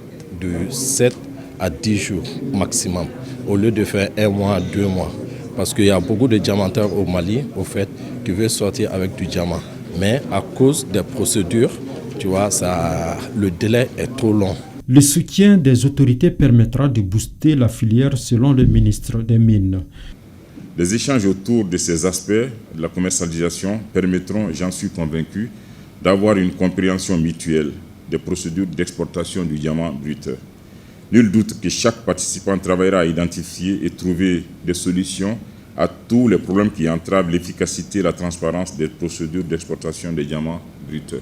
à 10 jours maximum, au lieu de faire 1 mois, 2 mois. Parce qu'il y a beaucoup de diamanteurs au Mali, au fait, qui veulent sortir avec du diamant. Mais à cause des procédures, tu vois, le délai est trop long. Le soutien des autorités permettra de booster la filière selon le ministre des Mines. Les échanges autour de ces aspects de la commercialisation permettront, j'en suis convaincu, d'avoir une compréhension mutuelle des procédures d'exportation du diamant brut. Nul doute que chaque participant travaillera à identifier et trouver des solutions à tous les problèmes qui entravent l'efficacité et la transparence des procédures d'exportation des diamants bruts.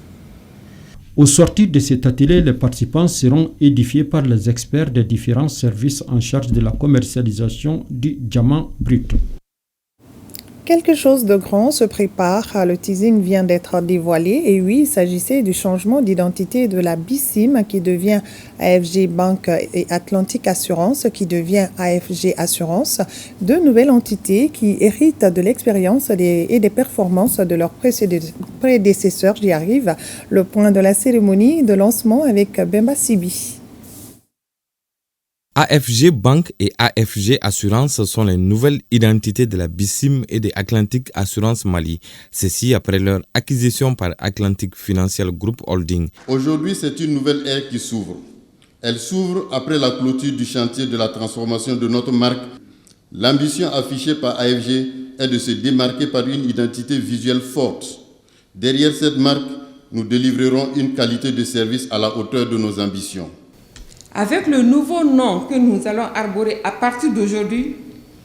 Au sortir de cet atelier, les participants seront édifiés par les experts des différents services en charge de la commercialisation du diamant brut. Quelque chose de grand se prépare. Le teasing vient d'être dévoilé. Et oui, il s'agissait du changement d'identité de la BICIM qui devient AFG Banque et Atlantique Assurance qui devient AFG Assurance. Deux nouvelles entités qui héritent de l'expérience et des performances de leurs prédécesseurs. J'y arrive. Le point de la cérémonie de lancement avec Bemba Sibi. AFG Banque et AFG Assurance sont les nouvelles identités de la BICIM et de Atlantic Assurance Mali. Ceci après leur acquisition par Atlantic Financial Group Holding. Aujourd'hui, c'est une nouvelle ère qui s'ouvre. Elle s'ouvre après la clôture du chantier de la transformation de notre marque. L'ambition affichée par AFG est de se démarquer par une identité visuelle forte. Derrière cette marque, nous délivrerons une qualité de service à la hauteur de nos ambitions. Avec le nouveau nom que nous allons arborer à partir d'aujourd'hui,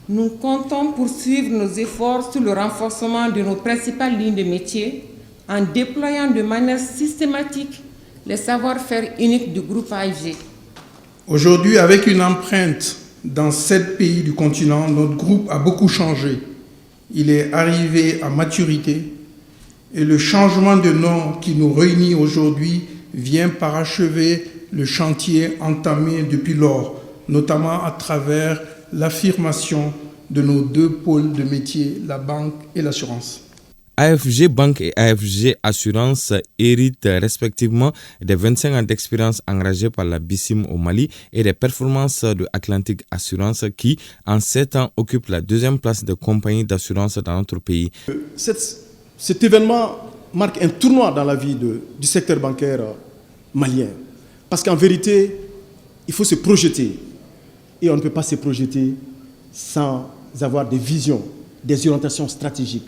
nous comptons poursuivre nos efforts sur le renforcement de nos principales lignes de métier en déployant de manière systématique les savoir-faire uniques du groupe AFG. Aujourd'hui, avec une empreinte dans 7 pays du continent, notre groupe a beaucoup changé. Il est arrivé à maturité et le changement de nom qui nous réunit aujourd'hui vient parachever le chantier entamé depuis lors, notamment à travers l'affirmation de nos deux pôles de métier, la banque et l'assurance. AFG Banque et AFG Assurance héritent respectivement des 25 ans d'expérience engagée par la BICIM au Mali et des performances de Atlantic Assurance qui, en 7 ans, occupe la 2e place des compagnies d'assurance dans notre pays. Cet événement marque un tournant dans la vie du secteur bancaire malien. Parce qu'en vérité, il faut se projeter. Et on ne peut pas se projeter sans avoir des visions, des orientations stratégiques.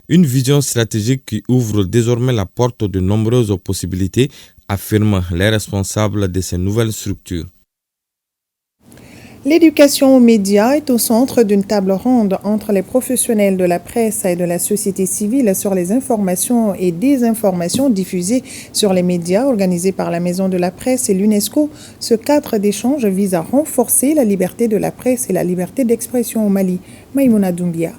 Une vision stratégique qui ouvre désormais la porte de nombreuses possibilités, affirment les responsables de ces nouvelles structures. L'éducation aux médias est au centre d'une table ronde entre les professionnels de la presse et de la société civile sur les informations et désinformations diffusées sur les médias organisées par la Maison de la Presse et l'UNESCO. Ce cadre d'échange vise à renforcer la liberté de la presse et la liberté d'expression au Mali. Maïmouna Doumbia.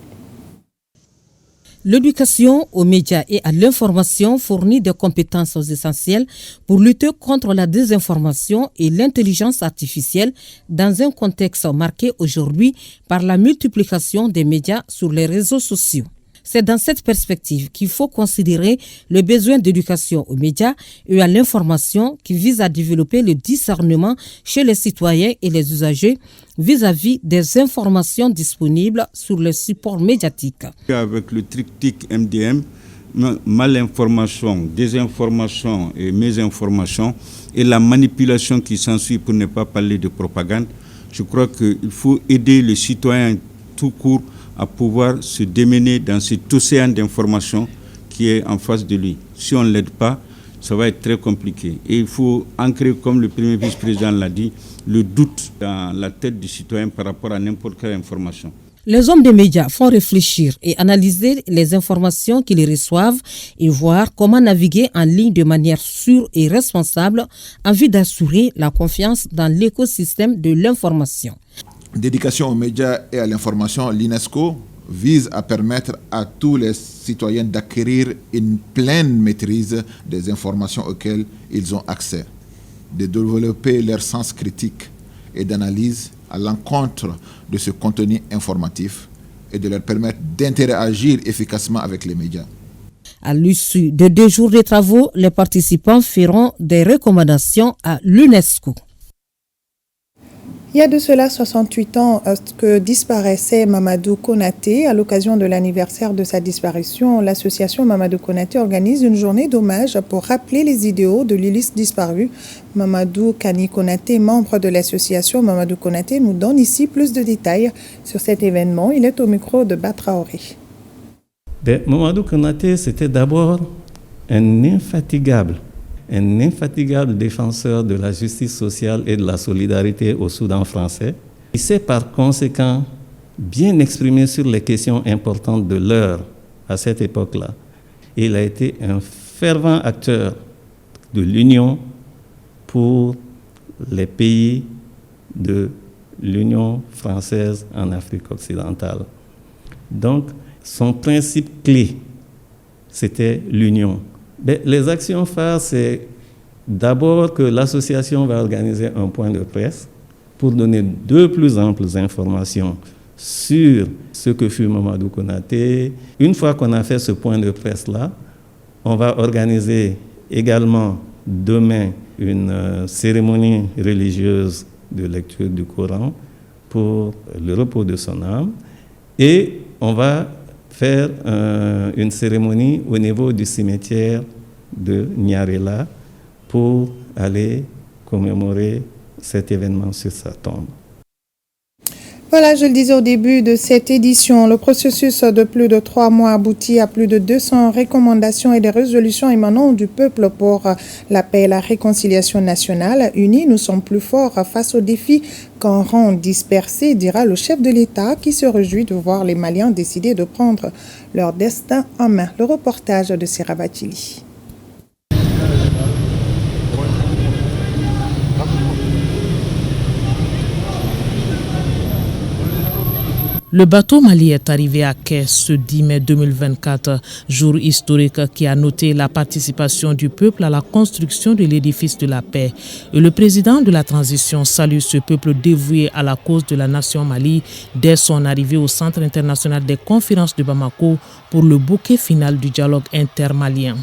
L'éducation aux médias et à l'information fournit des compétences essentielles pour lutter contre la désinformation et l'intelligence artificielle dans un contexte marqué aujourd'hui par la multiplication des médias sur les réseaux sociaux. C'est dans cette perspective qu'il faut considérer le besoin d'éducation aux médias et à l'information qui vise à développer le discernement chez les citoyens et les usagers vis-à-vis des informations disponibles sur les supports médiatiques. Avec le triptyque MDM, malinformation, désinformation et mésinformation et la manipulation qui s'ensuit pour ne pas parler de propagande, je crois qu'il faut aider les citoyens tout court à pouvoir se démener dans cet océan d'informations qui est en face de lui. Si on ne l'aide pas, ça va être très compliqué. Et il faut ancrer, comme le premier vice-président l'a dit, le doute dans la tête du citoyen par rapport à n'importe quelle information. Les hommes des médias font réfléchir et analyser les informations qu'ils reçoivent et voir comment naviguer en ligne de manière sûre et responsable en vue d'assurer la confiance dans l'écosystème de l'information. D'éducation aux médias et à l'information, l'UNESCO vise à permettre à tous les citoyens d'acquérir une pleine maîtrise des informations auxquelles ils ont accès, de développer leur sens critique et d'analyse à l'encontre de ce contenu informatif et de leur permettre d'interagir efficacement avec les médias. À l'issue de 2 jours de travaux, les participants feront des recommandations à l'UNESCO. Il y a de cela 68 ans que disparaissait Mamadou Konaté. À l'occasion de l'anniversaire de sa disparition, l'association Mamadou Konaté organise une journée d'hommage pour rappeler les idéaux de l'illustre disparu. Mamadou Kani Konaté, membre de l'association Mamadou Konaté, nous donne ici plus de détails sur cet événement. Il est au micro de Batraoré. Mamadou Konaté, c'était d'abord un infatigable défenseur de la justice sociale et de la solidarité au Soudan français. Il s'est par conséquent bien exprimé sur les questions importantes de l'heure à cette époque-là. Il a été un fervent acteur de l'Union pour les pays de l'Union française en Afrique occidentale. Donc, son principe clé, c'était l'union. Les actions phares, c'est d'abord que l'association va organiser un point de presse pour donner de plus amples informations sur ce que fut Mamadou Konaté. Une fois qu'on a fait ce point de presse-là, on va organiser également demain une cérémonie religieuse de lecture du Coran pour le repos de son âme. Et on va faire une cérémonie au niveau du cimetière de Nyarela pour aller commémorer cet événement sur sa tombe. Voilà, je le disais au début de cette édition, le processus de plus de 3 mois aboutit à plus de 200 recommandations et des résolutions émanant du peuple pour la paix et la réconciliation nationale. Unis, nous sommes plus forts face aux défis qu'en rang dispersé, dira le chef de l'État qui se réjouit de voir les Maliens décider de prendre leur destin en main. Le reportage de Serabatili. Le bateau Mali est arrivé à quai ce 10 mai 2024, jour historique qui a noté la participation du peuple à la construction de l'édifice de la paix. Et le président de la transition salue ce peuple dévoué à la cause de la nation Mali dès son arrivée au Centre international des conférences de Bamako pour le bouquet final du dialogue intermalien.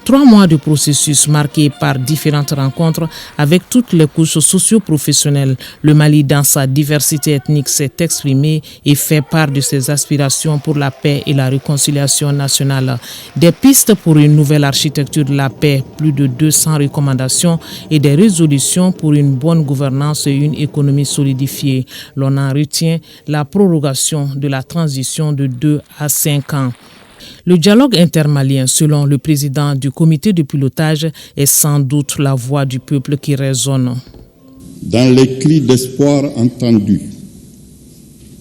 Trois mois de processus marqués par différentes rencontres avec toutes les couches socio-professionnelles. Le Mali, dans sa diversité ethnique, s'est exprimé et fait part de ses aspirations pour la paix et la réconciliation nationale. Des pistes pour une nouvelle architecture de la paix, plus de 200 recommandations et des résolutions pour une bonne gouvernance et une économie solidifiée. L'on en retient la prorogation de la transition de 2 à 5 ans. Le dialogue intermalien, selon le président du comité de pilotage, est sans doute la voix du peuple qui résonne. Dans les cris d'espoir entendus,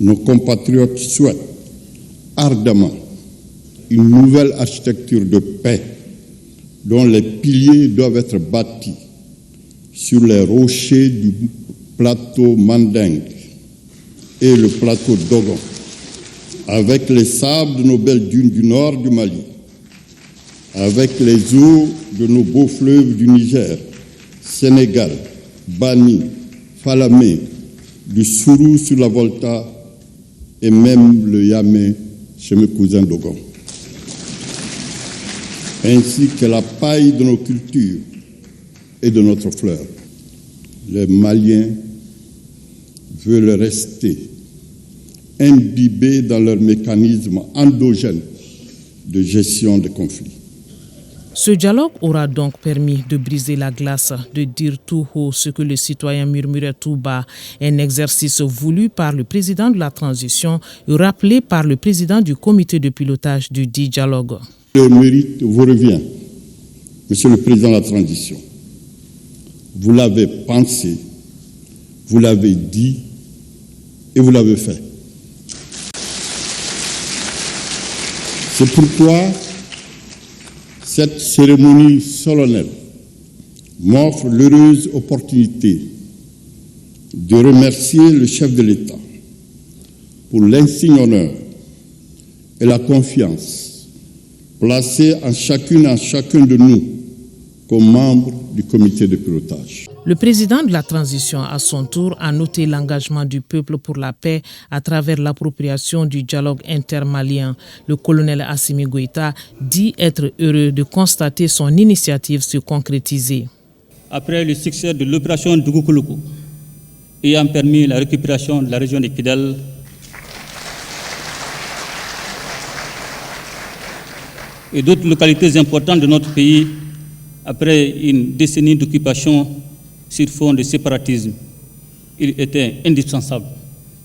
nos compatriotes souhaitent ardemment une nouvelle architecture de paix dont les piliers doivent être bâtis sur les rochers du plateau Mandingue et le plateau Dogon, avec les sables de nos belles dunes du nord du Mali, avec les eaux de nos beaux fleuves du Niger, Sénégal, Bani, Falamé, du Sourou sur la Volta et même le Yamé chez mes cousins Dogon, ainsi que la paille de nos cultures et de notre fleur. Les Maliens veulent rester imbibés dans leur mécanisme endogène de gestion des conflits. Ce dialogue aura donc permis de briser la glace, de dire tout haut ce que le citoyen murmurait tout bas, un exercice voulu par le président de la transition et rappelé par le président du comité de pilotage du dit dialogue. Le mérite vous revient, Monsieur le Président de la transition. Vous l'avez pensé, vous l'avez dit et vous l'avez fait. C'est pourquoi cette cérémonie solennelle m'offre l'heureuse opportunité de remercier le chef de l'État pour l'insigne honneur et la confiance placée en chacune et en chacun de nous comme membres du comité de pilotage. Le président de la transition, à son tour, a noté l'engagement du peuple pour la paix à travers l'appropriation du dialogue intermalien. Le colonel Assimi Goïta dit être heureux de constater son initiative se concrétiser. Après le succès de l'opération Dougoukoulou, ayant permis la récupération de la région de Kidal, et d'autres localités importantes de notre pays, après une décennie d'occupation sur fond de séparatisme, il était indispensable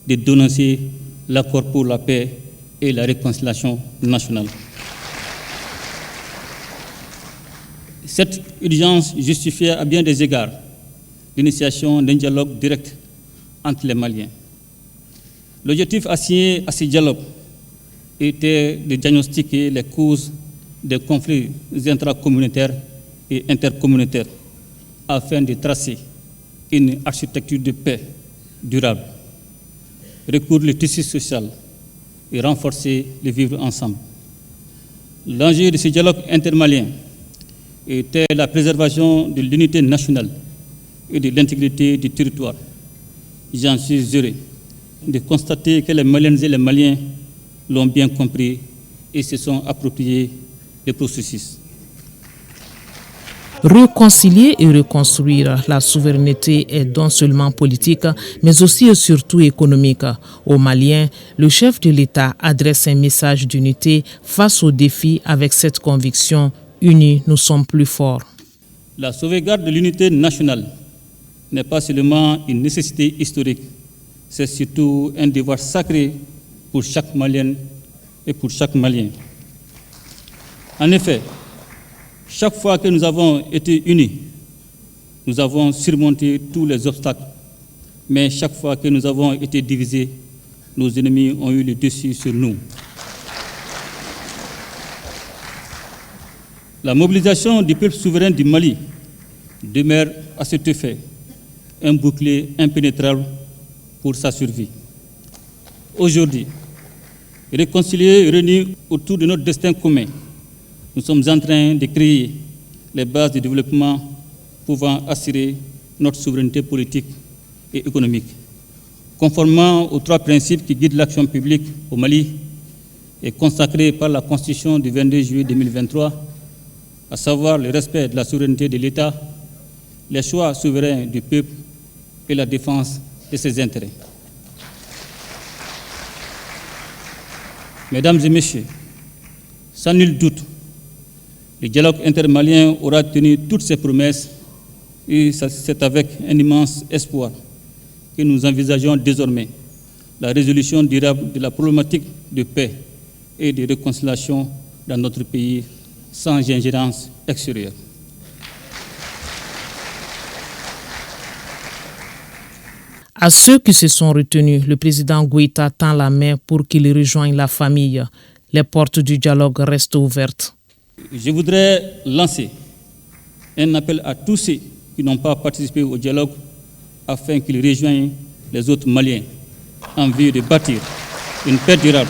de dénoncer l'accord pour la paix et la réconciliation nationale. Cette urgence justifiait à bien des égards l'initiation d'un dialogue direct entre les Maliens. L'objectif assigné à ce dialogue était de diagnostiquer les causes des conflits intracommunautaires et intercommunautaires afin de tracer une architecture de paix durable, recoudre le tissu social et renforcer le vivre ensemble. L'enjeu de ce dialogue intermalien était la préservation de l'unité nationale et de l'intégrité du territoire. J'en suis heureux de constater que les Maliennes et les Maliens l'ont bien compris et se sont appropriés le processus. Réconcilier et reconstruire la souveraineté est non seulement politique, mais aussi et surtout économique. Aux Maliens, le chef de l'État adresse un message d'unité face aux défis avec cette conviction: unis, nous sommes plus forts. La sauvegarde de l'unité nationale n'est pas seulement une nécessité historique, c'est surtout un devoir sacré pour chaque Malienne et pour chaque Malien. En effet, chaque fois que nous avons été unis, nous avons surmonté tous les obstacles. Mais chaque fois que nous avons été divisés, nos ennemis ont eu le dessus sur nous. La mobilisation du peuple souverain du Mali demeure à cet effet un bouclier impénétrable pour sa survie. Aujourd'hui, réconciliés et réunis autour de notre destin commun, nous sommes en train de créer les bases de développement pouvant assurer notre souveraineté politique et économique. Conformément aux 3 principes qui guident l'action publique au Mali et consacrés par la Constitution du 22 juillet 2023, à savoir le respect de la souveraineté de l'État, les choix souverains du peuple et la défense de ses intérêts. Mesdames et messieurs, sans nul doute, le dialogue intermalien aura tenu toutes ses promesses et c'est avec un immense espoir que nous envisageons désormais la résolution durable de la problématique de paix et de réconciliation dans notre pays sans ingérence extérieure. À ceux qui se sont retenus, le président Goïta tend la main pour qu'ils rejoignent la famille. Les portes du dialogue restent ouvertes. Je voudrais lancer un appel à tous ceux qui n'ont pas participé au dialogue afin qu'ils rejoignent les autres Maliens en vue de bâtir une paix durable,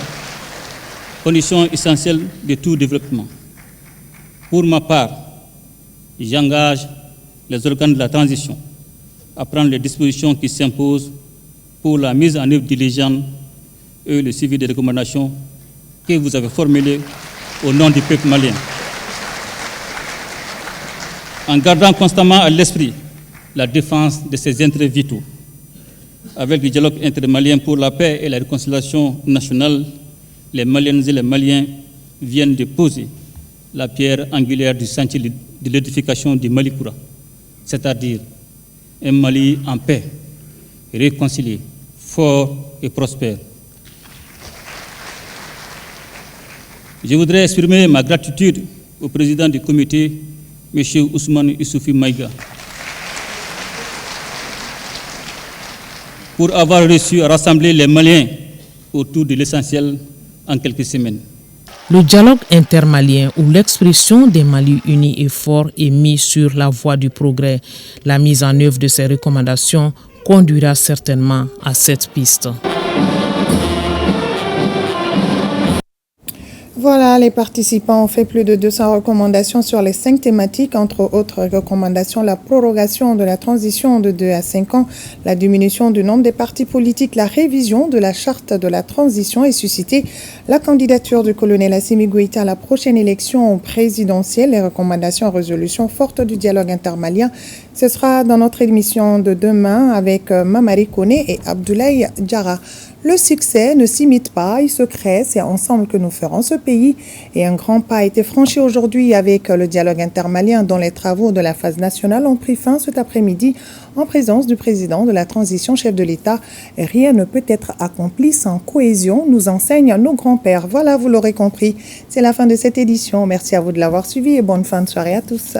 condition essentielle de tout développement. Pour ma part, j'engage les organes de la transition à prendre les dispositions qui s'imposent pour la mise en œuvre diligente et le suivi des recommandations que vous avez formulées au nom du peuple malien. En gardant constamment à l'esprit la défense de ses intérêts vitaux. Avec le dialogue intermalien pour la paix et la réconciliation nationale, les Maliennes et les Maliens viennent de poser la pierre angulaire du chantier de l'édification du Malikoura, c'est-à-dire un Mali en paix, réconcilié, fort et prospère. Je voudrais exprimer ma gratitude au président du comité, M. Ousmane Issoufi Maïga, pour avoir réussi à rassembler les Maliens autour de l'essentiel en quelques semaines. Le dialogue intermalien où l'expression des Mali unis et forts est mise sur la voie du progrès. La mise en œuvre de ces recommandations conduira certainement à cette piste. Voilà, les participants ont fait plus de 200 recommandations sur les 5 thématiques. Entre autres recommandations, la prorogation de la transition de 2 à 5 ans, la diminution du nombre des partis politiques, la révision de la charte de la transition et susciter la candidature du colonel Assimi Goïta à la prochaine élection présidentielle. Les recommandations en résolution fortes du dialogue intermalien Ce sera dans notre émission de demain avec Mamari Kone et Abdoulaye Diarra. Le succès ne s'imite pas, il se crée, c'est ensemble que nous ferons ce pays. Et un grand pas a été franchi aujourd'hui avec le dialogue intermalien dont les travaux de la phase nationale ont pris fin cet après-midi en présence du président de la transition, chef de l'État. Rien ne peut être accompli sans cohésion, nous enseignent nos grands-pères. Voilà, vous l'aurez compris, c'est la fin de cette édition. Merci à vous de l'avoir suivi et bonne fin de soirée à tous.